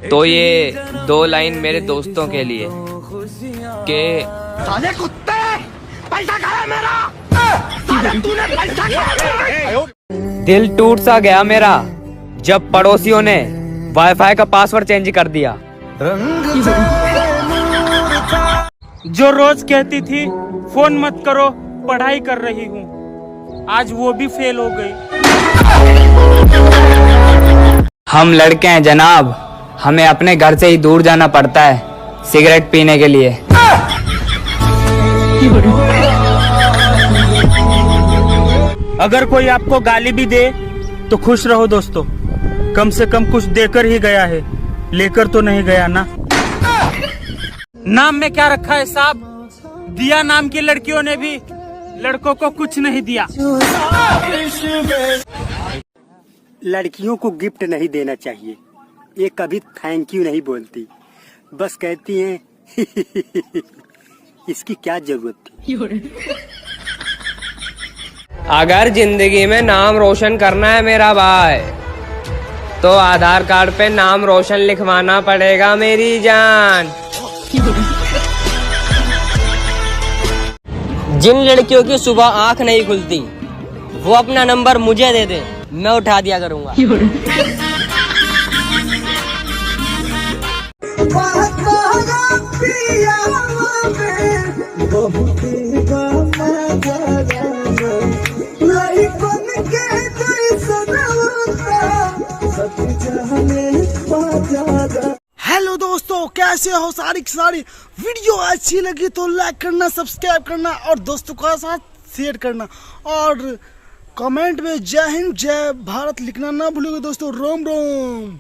तो ये 2 लाइन मेरे दोस्तों के लिए के साले कुत्ते, पैसा खाया मेरा, साले तूने पैसा खाया। दिल टूट सा गया मेरा जब पड़ोसियों ने वाईफाई का पासवर्ड चेंज कर दिया। जो रोज कहती थी फोन मत करो पढ़ाई कर रही हूँ, आज वो भी फेल हो गई। हम लड़के हैं जनाब, हमें अपने घर से ही दूर जाना पड़ता है सिगरेट पीने के लिए। अगर कोई आपको गाली भी दे तो खुश रहो दोस्तों, कम से कम कुछ देकर ही गया है, लेकर तो नहीं गया ना। नाम में क्या रखा है साहब, दिया नाम की लड़कियों ने भी लड़कों को कुछ नहीं दिया। लड़कियों को गिफ्ट नहीं देना चाहिए, ये कभी थैंक यू नहीं बोलती, बस कहती हैं इसकी क्या जरूरत थी। अगर जिंदगी में नाम रोशन करना है मेरा भाई, तो आधार कार्ड पे नाम रोशन लिखवाना पड़ेगा मेरी जान। जिन लड़कियों की सुबह आंख नहीं खुलती वो अपना नंबर मुझे दे दे, मैं उठा दिया करूंगा। हेलो दोस्तों, कैसे हो सारी वीडियो अच्छी लगी तो लाइक करना, सब्सक्राइब करना और दोस्तों के साथ शेयर करना और कमेंट में जय हिंद जय भारत लिखना ना भूलिएगा दोस्तों। रोम रोम।